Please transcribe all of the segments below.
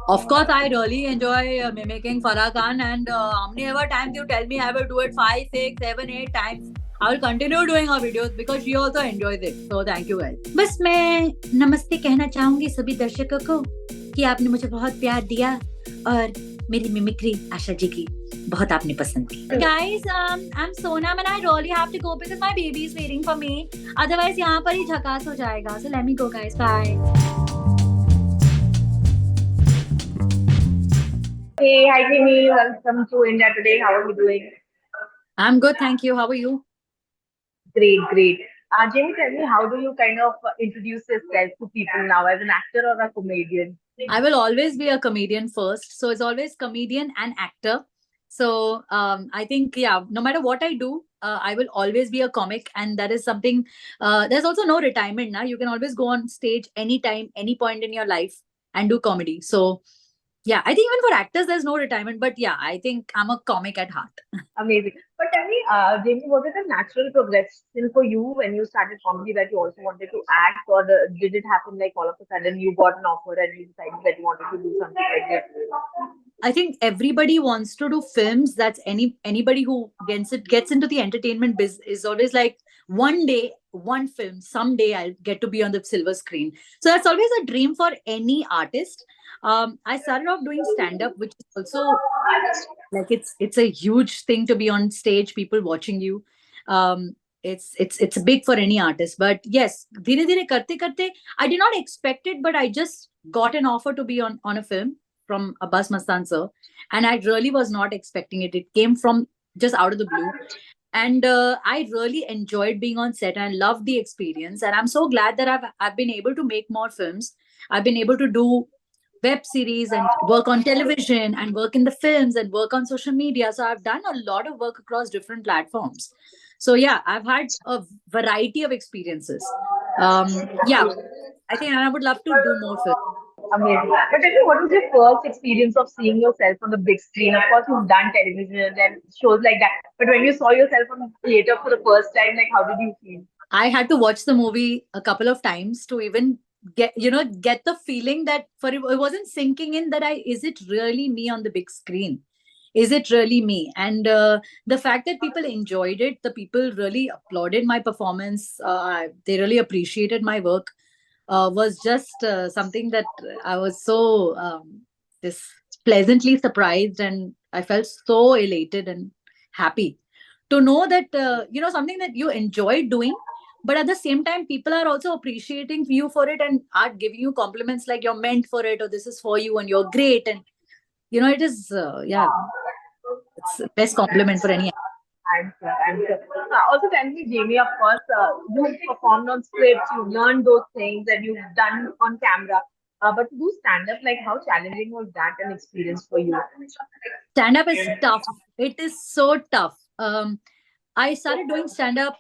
Of course, I really enjoy mimicking Farah Khan, and how many ever times you tell me I will do it 5, 6, 7, 8 times. I will continue doing her videos because she also enjoys it. So thank you guys. बस मैं नमस्ते कहना चाहूंगी सभी दर्शकों को कि आपने मुझे बहुत प्यार दिया और मेरी मिमिक्री आशा जी की बहुत आपने पसंद की. Guys, I'm Sonam and I really have to go because my baby is waiting for me. Otherwise यहाँ पर ही झकास हो जाएगा. So let me go, guys. Bye. Hey, hi Jimmy, welcome to India Today. How are you doing? I'm good, thank you. How are you? Great, great. Jamie, tell me, how do you kind of introduce yourself to people now as an actor or a comedian? I will always be a comedian first. So it's always comedian and actor. So I think, yeah, no matter what I do, I will always be a comic. And that is something, there's also no retirement now. You can always go on stage anytime, any point in your life and do comedy. So yeah, I think even for actors, there's no retirement. But yeah, I think I'm a comic at heart. Amazing. But tell me, Jamie, was it a natural progression for you when you started comedy that you also wanted to act, or did it happen like all of a sudden you got an offer and you decided that you wanted to do something like this? I think everybody wants to do films. That's anybody who gets into the entertainment biz is always like one day, one film, someday I'll get to be on the silver screen. So that's always a dream for any artist. I started off doing stand up, which is also like it's a huge thing to be on stage, people watching you. It's big for any artist. But yes, धीरे धीरे करते करते, I did not expect it, but I just got an offer to be on a film from Abbas Mastan sir, and I really was not expecting it. It came from just out of the blue, and I really enjoyed being on set and loved the experience. And I'm so glad that I've been able to make more films. I've been able to do web series and work on television and work in the films and work on social media. So I've done a lot of work across different platforms. So yeah, I've had a variety of experiences. Yeah, I think I would love to do more films. Amazing. But tell me, what was your first experience of seeing yourself on the big screen? Of course, you've done television and shows like that. But when you saw yourself on theater for the first time, like, how did you feel? I had to watch the movie a couple of times to even get the feeling that for it wasn't sinking in that I is it really me on the big screen, is it really me? And the fact that people enjoyed it, the people really applauded my performance, they really appreciated my work, was just something that I was so just pleasantly surprised, and I felt so elated and happy to know that something that you enjoy doing, but at the same time people are also appreciating you for it and are giving you compliments like you're meant for it or this is for you and you're great. And it is yeah, it's the best compliment for any. I'm sure. I'm sure. Also, tell me, Jamie, of course, you've performed on scripts, you've learned those things, and you've done on camera. But to do stand up, like, how challenging was that an experience for you? Stand up is tough. It is so tough. I started doing stand up.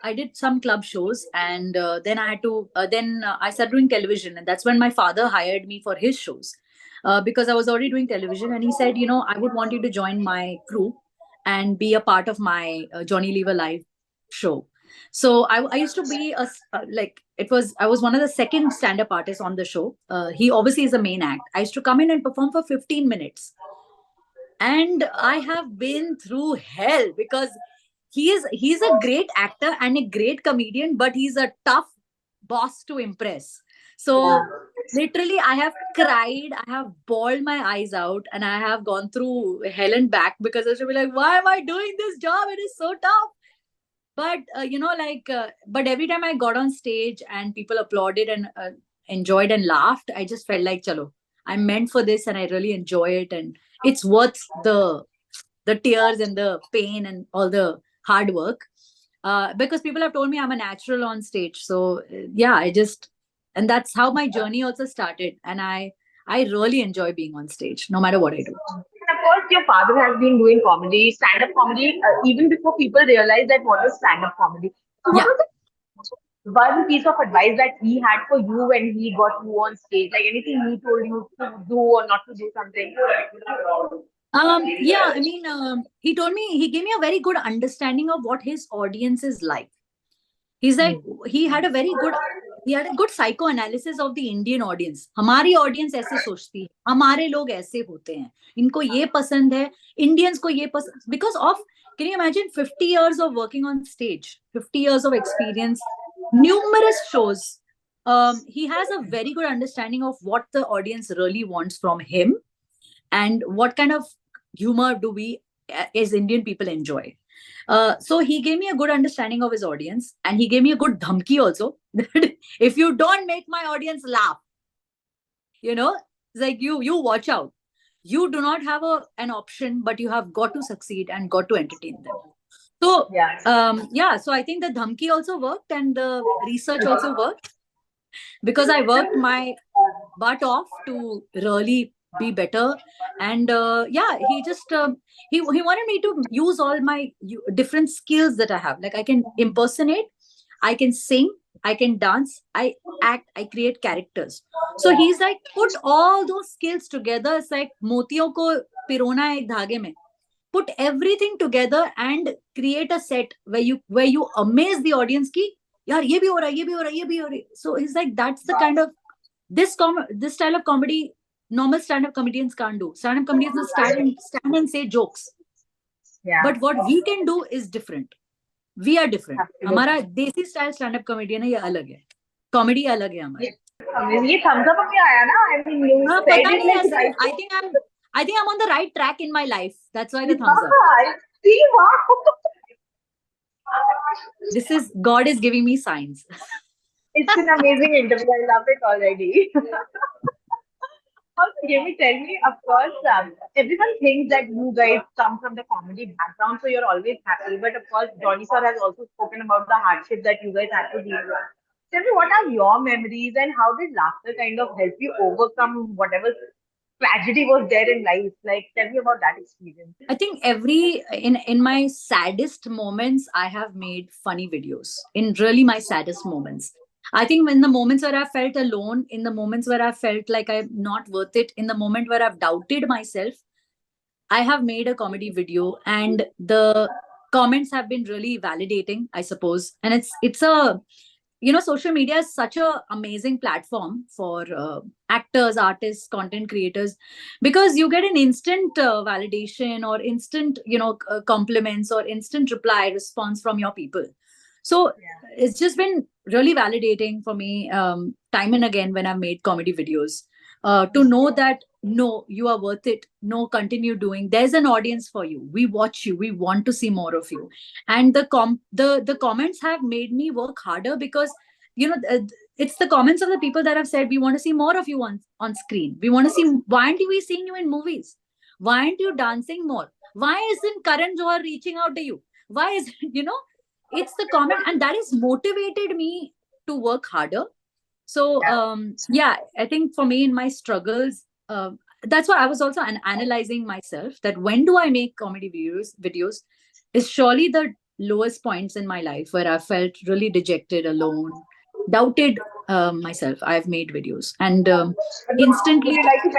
I did some club shows, and then I had to. Then I started doing television, and that's when my father hired me for his shows, because I was already doing television. And he said, I would want you to join my crew and be a part of my Johnny Lever Live show. So I used to be like it was. I was one of the second stand up artists on the show. He obviously is the main act. I used to come in and perform for 15 minutes, and I have been through hell because he's a great actor and a great comedian, but he's a tough boss to impress. Yeah. So literally I have cried, I have bawled my eyes out, and I have gone through hell and back because I should be like, why am I doing this job? It is so tough. But but every time I got on stage and people applauded and enjoyed and laughed, I just felt like, chalo, I'm meant for this and I really enjoy it, and it's worth the tears and the pain and all the hard work, because people have told me I'm a natural on stage. So yeah, and that's how my journey also started, and I really enjoy being on stage no matter what I do. And of course, your father has been doing comedy, stand up comedy, even before people realize that what is stand up comedy. So, what Yeah. was the one piece of advice that he had for you when he got you on stage? Like anything he told you to do or not to do something? Yeah, I mean, he gave me a very good understanding of what his audience is like. He's like, he had a very good he had a good psychoanalysis of the Indian audience. हमारी audience ऐसे सोचती है, हमारे लोग ऐसे होते हैं, इनको ये पसंद है, Indians को ये पसंद, because of, can you imagine 50 years of working on stage, 50 years of experience, numerous shows. He has a very good understanding of what the audience really wants from him and what kind of humor do we as Indian people enjoy. So he gave me a good understanding of his audience, and he gave me a good dhamki also. If you don't make my audience laugh, it's like you watch out. You do not have an option, but you have got to succeed and got to entertain them. So Yeah. yeah, so I think the dhamki also worked and the research also worked, because I worked my butt off to really be better. And yeah, he just he wanted me to use all my different skills that I have. Like I can impersonate, I can sing, I can dance, I act, I create characters. So he's like, put all those skills together. It's like motiyon ko pirona hai ek dhage mein. Put everything together and create a set where you amaze the audience ki yaar ye bhi ho raha, ye bhi ho raha, ye bhi ho raha. So he's like, that's the kind of this style of comedy normal stand-up comedians can't do. Stand-up comedians will stand and say jokes. Yeah. But what we can do is different. We are different. Absolutely. हमारा देसी style stand up comedian है, ये अलग है. Comedy अलग है हमारी. ये thumbs up भी आया ना? I mean, you हाँ, said पता it नहीं like ऐसे. right. I think I'm on the right track in my life. That's why the thumbs up. I see. Wow. This is God is giving me signs. It's an amazing interview. I love it already. Also, Jamie, tell me, of course, everyone thinks that you guys come from the comedy background, so you're always happy. But of course, Johnny sir has also spoken about the hardship that you guys had to deal with. Tell me, what are your memories and how did laughter kind of help you overcome whatever tragedy was there in life? Like, tell me about that experience. I think in my saddest moments, I have made funny videos. In really my saddest moments, I think in the moments where I felt alone, in the moments where I felt like I'm not worth it, in the moment where I've doubted myself, I have made a comedy video, and the comments have been really validating, I suppose. And it's a social media is such a amazing platform for actors, artists, content creators, because you get an instant validation or instant compliments or instant reply response from your people. So it's just been really validating for me, time and again, when I've made comedy videos, to know that no, you are worth it, no, continue doing, there's an audience for you, we watch you, we want to see more of you. And the comments have made me work harder, because it's the comments of the people that have said, we want to see more of you on screen, we want to see, why aren't we seeing you in movies, why aren't you dancing more, why isn't Karan Johar reaching out to you, why is it's the comment, and that has motivated me to work harder. So yeah, I think for me in my struggles, that's why I was also analyzing myself, that when do I make comedy videos is surely the lowest points in my life where I felt really dejected, alone, doubted myself. I've made videos, and Would instantly, you like to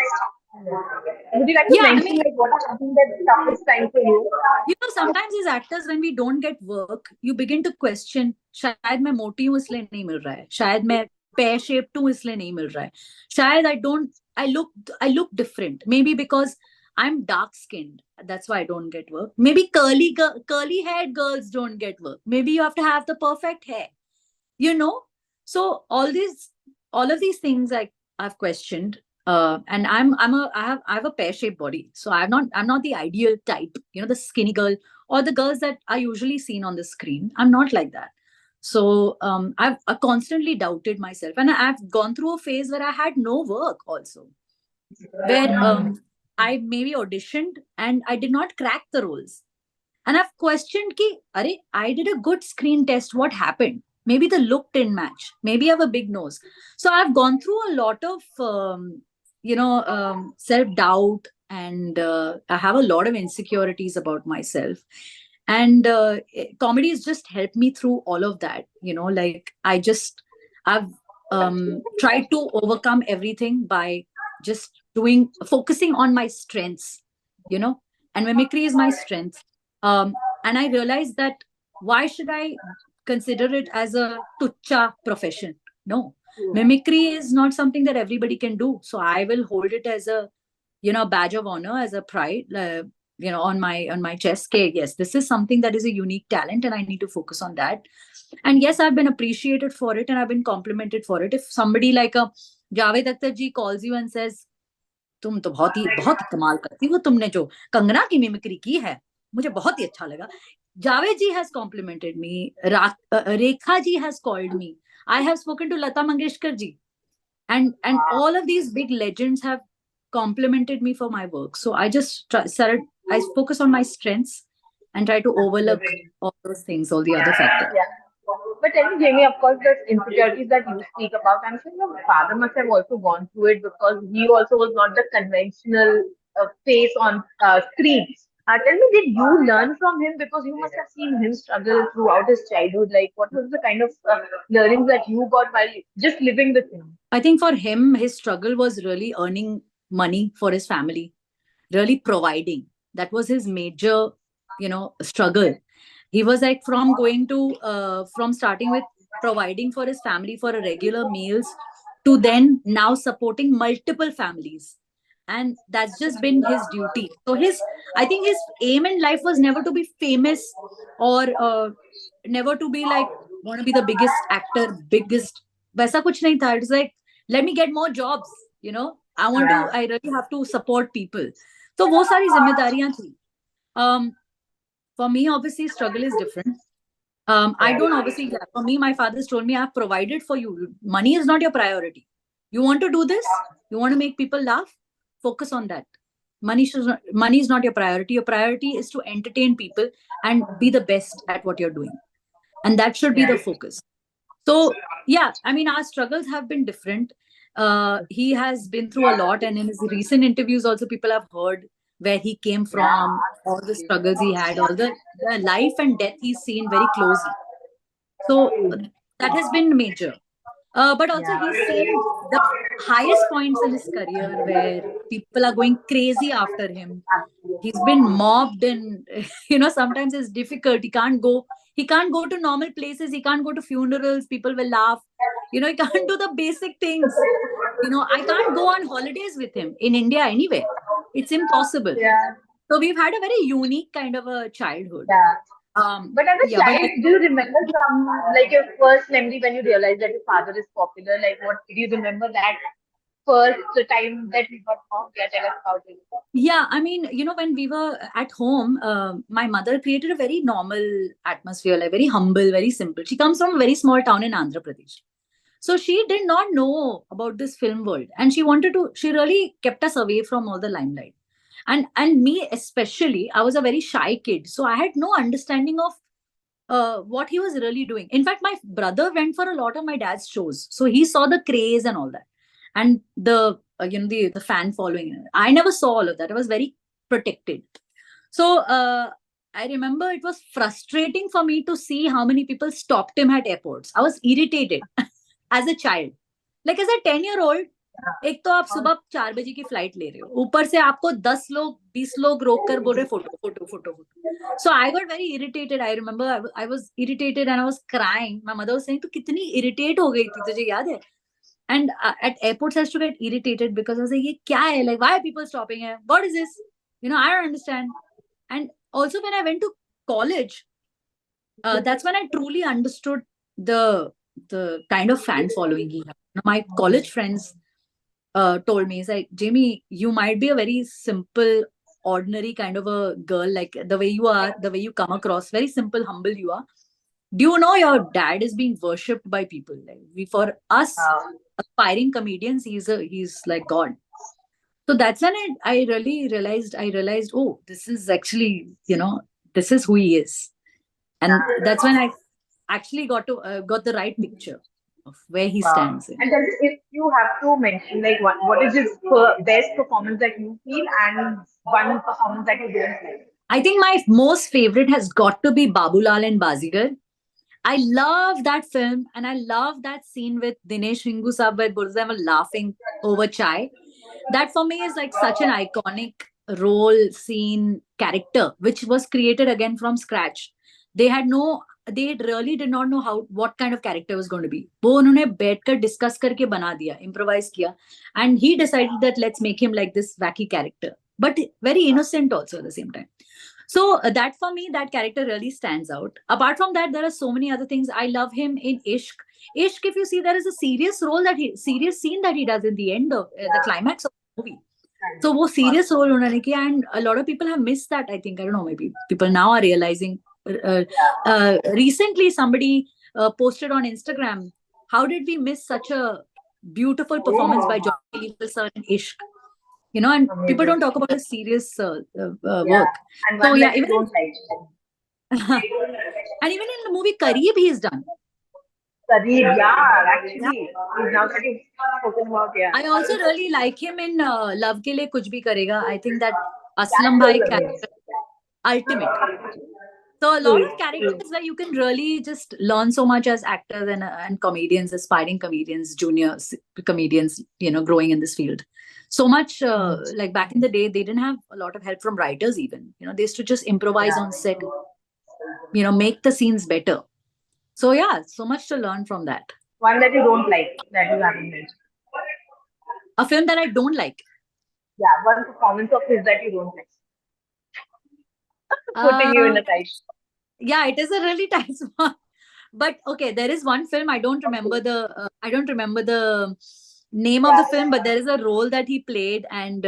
would you like to yeah, I mention mean, like what has been the toughest time for you? sometimes as actors, when we don't get work, you begin to question, शायद मैं मोटी हूँ इसलिए नहीं मिल रहा है, शायद मैं pear shaped हूँ इसलिए नहीं मिल रहा है, शायद I look different, maybe because I'm dark skinned, that's why I don't get work, maybe curly haired girls don't get work, maybe you have to have the perfect hair, you know so all of these things I've questioned, and I have a pear shaped body, so I'm not the ideal type, the skinny girl or the girls that are usually seen on the screen. I'm not like that. So I constantly doubted myself, and I've gone through a phase where I had no work also, where I maybe auditioned and I did not crack the roles, and I've questioned ki, Are, I did a good screen test. What happened? Maybe the look didn't match. Maybe I have a big nose. So I've gone through a lot of, self-doubt, and I have a lot of insecurities about myself. And comedy has just helped me through all of that. Like I've tried to overcome everything by just focusing on my strengths, and mimicry is my strength. And I realized that why should I consider it as a tucha profession? No, True. mimicry is not something that everybody can do. So I will hold it as a, badge of honor, as a pride, on my chest. Okay, yes, this is something that is a unique talent, and I need to focus on that. And yes, I've been appreciated for it, and I've been complimented for it. If somebody like a Javed Akhtar ji calls you and says, तुम तो बहुत ही कमाल करती हो, तुमने जो कंगना की mimicry की है, मुझे बहुत ही अच्छा लगा. Javed ji has complimented me. Rekha ji has called me. I have spoken to Lata Mangeshkar ji, and all of these big legends have complimented me for my work. So I just I focus on my strengths and try to overlook Absolutely. all those things, all the other factors. Yeah. But tell me, Jamie, of course, the insecurities that you speak about, I'm sure your father must have also gone through it because he also was not the conventional face on screen. Tell me, did you learn from him? Because you must have seen him struggle throughout his childhood. Like, what was the kind of learnings that you got while just living with him? I think for him, his struggle was really earning money for his family, really providing. That was his major, struggle. He was like, from starting with providing for his family for a regular meals, to then now supporting multiple families. And that's just been his duty. So I think his aim in life was never to be famous, or never to be like, want to be the biggest actor, biggest. वैसा कुछ नहीं था. It's like, let me get more jobs. I really have to support people. तो वो सारी जिम्मेदारियां थी. um for me, obviously, struggle is different. I don't obviously, yeah, for me, my father's told me, I've provided for you. Money is not your priority. You want to do this? You want to make people laugh? Focus on that. Money is not your priority. Your priority is to entertain people and be the best at what you're doing. And that should be the focus. So, yeah, I mean, our struggles have been different. He has been through a lot, and in his recent interviews, also people have heard where he came from, all the struggles he had, all the life and death he's seen very closely. So that has been major. But also, he's seen the highest points in his career where people are going crazy after him. He's been mobbed, and sometimes it's difficult. He can't go to normal places. He can't go to funerals. People will laugh. He can't do the basic things. I can't go on holidays with him in India anywhere. It's impossible. Yeah. So we've had a very unique kind of a childhood. Yeah. But as a Yeah, but child, do you remember some like your first memory when you realized that your father is popular? Like, what do you remember that first time that we got home? Yeah, tell us about it. yeah, I mean, when we were at home, my mother created a very normal atmosphere, like very humble, very simple. She comes from a very small town in Andhra Pradesh. So she did not know about this film world, and she really kept us away from all the limelight. And me especially, I was a very shy kid, so I had no understanding of what he was really doing. In fact, my brother went for a lot of my dad's shows, so he saw the craze and all that, and the fan following. I never saw all of that. I was very protected. So I remember it was frustrating for me to see how many people stopped him at airports. I was irritated as a child. Like as a 10-year-old, एक तो आप सुबह 4 बजे की flight ले रहे हो, ऊपर से आपको 10 लोग 20 लोग रोक कर बोल रहे photo photo photo photo. So I got very irritated. I remember I was irritated and I was crying. My mother was saying, "तू कितनी irritate हो गई थी, तुझे याद है?" And at airports I used to get irritated because I was like, "ये क्या है? Like, why are people stopping here? What is this? I don't understand." And also when I went to college, that's when I truly understood the kind of fan following he had. My college friends told me, it's like, Jamie, you might be a very simple, ordinary kind of a girl, like the way you are, the way you come across, very simple, humble you are. Do you know your dad is being worshipped by people? Like for us aspiring comedians, he's like God. So that's when I really realized, oh, this is actually, this is who he is. And that's when I actually got the right picture of where he Wow. stands in. And then if you have to mention like what is his best performance that you feel and one performance that you don't like? I think my most favorite has got to be Babulal and Bazigar. I love that film, and I love that scene with Dinesh Ringu Saab where both of them are laughing over chai. That for me is like such an iconic role, scene, character, which was created again from scratch. They had no they really did not know how what kind of character was going to be. वो उन्होंने बैठकर discuss करके बना दिया, improvise किया, and he decided that let's make him like this wacky character, but very innocent also at the same time. So that for me, that character really stands out. Apart from that, there are so many other things. I love him in Ishq. Ishq, if you see, there is a serious scene that he does in the end of the climax of the movie. So वो serious role उन्होंने किया, and a lot of people have missed that. I think, I don't know, maybe people now are realizing. Recently, somebody posted on Instagram, how did we miss such a beautiful performance by Johnny Lever sir in Ishq? You know, and people Amazing. don't talk about his serious Yeah. work. And So one yeah, that you don't like. and even in the movie Kareeb, he's done. Kareeb, yeah, Yeah. actually. He's now getting spoken about, yeah. I also really like him in Love Ke Liye Kuch Bhi Karega. I think that That's Aslam so Bhai lovely. character, ultimate. So a lot True, of true. characters where you can really just learn so much as actors and comedians, aspiring comedians, junior comedians, you know, growing in this field. So much like back in the day, they didn't have a lot of help from writers even. You know, they used to just improvise on set, you know, make the scenes better. So yeah, so much to learn from that. One that you don't like, that you haven't mentioned. A film that I don't like. Yeah, one performance of his that you don't like. Putting you in Uh, a tight. yeah, it is a really tight one. But okay, there is one film I don't remember the name of the film, but there is a role that he played, and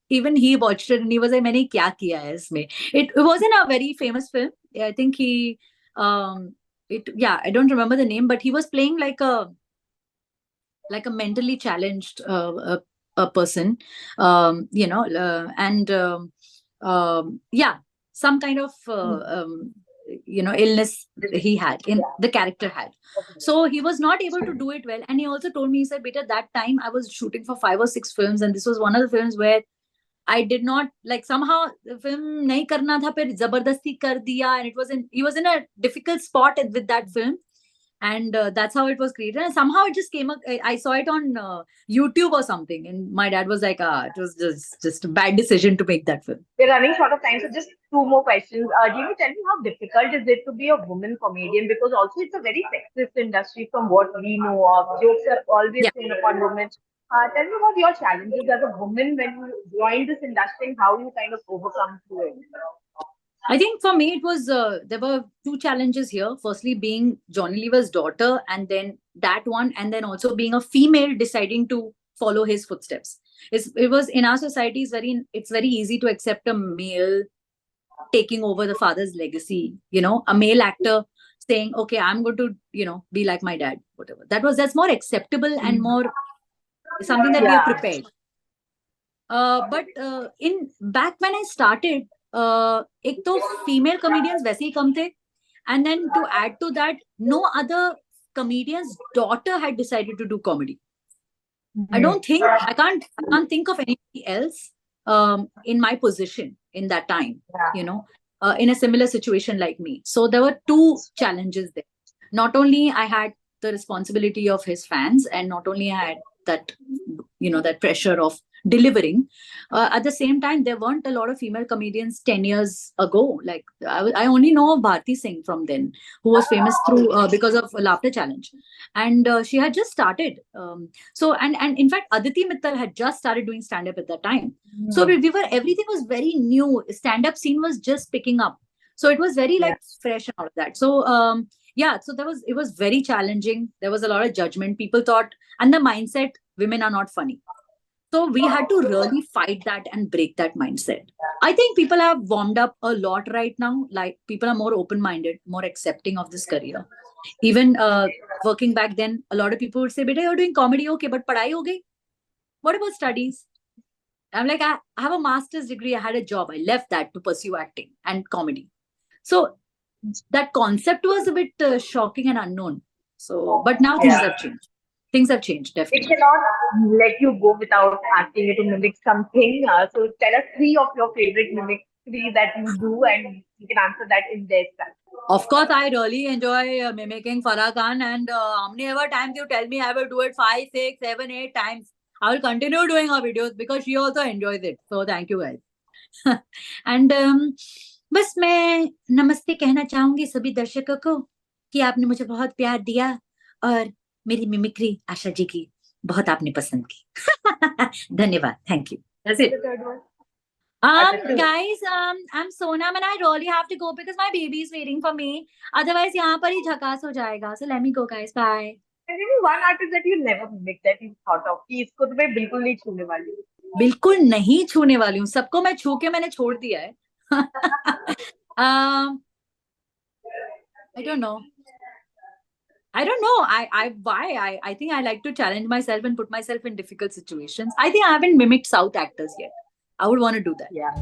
even he watched it and he was like, "मैंने क्या किया है इसमें?" It wasn't a very famous film. I think he it yeah, I don't remember the name, but he was playing like a mentally challenged a person, you know, and yeah, some kind of you know, illness he had in the character had. So he was not able to do it well, and he also told me, he said, "Beta, that time I was shooting for 5 or 6 films, and this was one of the films where I did not like, somehow the film nahi karna tha, फिर जबरदस्ती कर दिया, and he was in a difficult spot with that film, and that's how it was created, and somehow it just came up. I saw it on YouTube or something, and my dad was like, it was just a bad decision to make that film." We're running short of time, so just two more questions. Jamie, tell me how difficult is it to be a woman comedian? Because also it's a very sexist industry from what we know of. Jokes are always Yeah, thrown upon women. Tell me about your challenges as a woman when you joined this industry and how you kind of overcome through it. I think for me it was there were two challenges here. Firstly, being Johnny Lever's daughter, and then that one, and then also being a female deciding to follow his footsteps. It was in our society, it's very easy to accept a male taking over the father's legacy, you know, a male actor saying, "Okay, I'm going to, you know, be like my dad," whatever. That's more acceptable and more something that we are Yeah. prepared. But in back when I started, एक तो female comedians वैसे ही कम थे, and then to add to that, no other comedian's daughter had decided to do comedy. I can't think of anybody else in my position in that time, you know, in a similar situation like me. So there were two challenges there. Not only I had the responsibility of his fans, and not only I had that, you know, that pressure of delivering. At the same time, there weren't a lot of female comedians 10 years ago. Like I only know of Bharti Singh from then, who was famous through because of Laughter Challenge, and she had just started. So and in fact, Aditi Mittal had just started doing stand up at that time. So we were everything was very new. Stand up scene was just picking up. So it was very Yeah. like fresh and all of that. So yeah, so it was very challenging. There was a lot of judgment. People thought, and the mindset, women are not funny. So we had to really fight that and break that mindset. I think people have warmed up a lot right now. Like people are more open minded, more accepting of this career. Even working back then, a lot of people would say, "Beta, you're doing comedy, okay, but padhai ho gayi? What about studies?" I'm like, I have a master's degree. I had a job. I left that to pursue acting and comedy. So that concept was a bit shocking and unknown. So, but now things Yeah. have changed. Things have changed, It definitely. cannot let you go without asking you to mimic something. So tell us three of your favorite mimicry that you do, and you can answer that in this. Of course, I really enjoy mimicking Farah Khan. And how many ever times you tell me, I will do it 5, 6, 7, 8 times. I will continue doing her videos because she also enjoys it. So thank you guys. And बस मैं नमस्ते कहना चाहूंगी सभी दर्शकों को कि आपने मुझे बहुत प्यार दिया और मेरी मिमिक्री आशा जी की बहुत आपने पसंद की। धन्यवाद, thank you. That's it. The third one. Guys, I'm Sonam and I really have to go because my baby is waiting for me. Otherwise, यहाँ पर ही झकास हो जाएगा. So let me go, guys. Bye. And maybe one artist that you never mimic that you thought of कि इसको तो मैं बिल्कुल नहीं छूने वाली हूँ. बिल्कुल नहीं छूने वाली हूँ. सबको मैं छू के मैंने छोड़ दिया है. um, I don't know. I don't know. I think I like to challenge myself and put myself in difficult situations. I think I haven't mimicked South actors yet. I would want to do that. Yeah.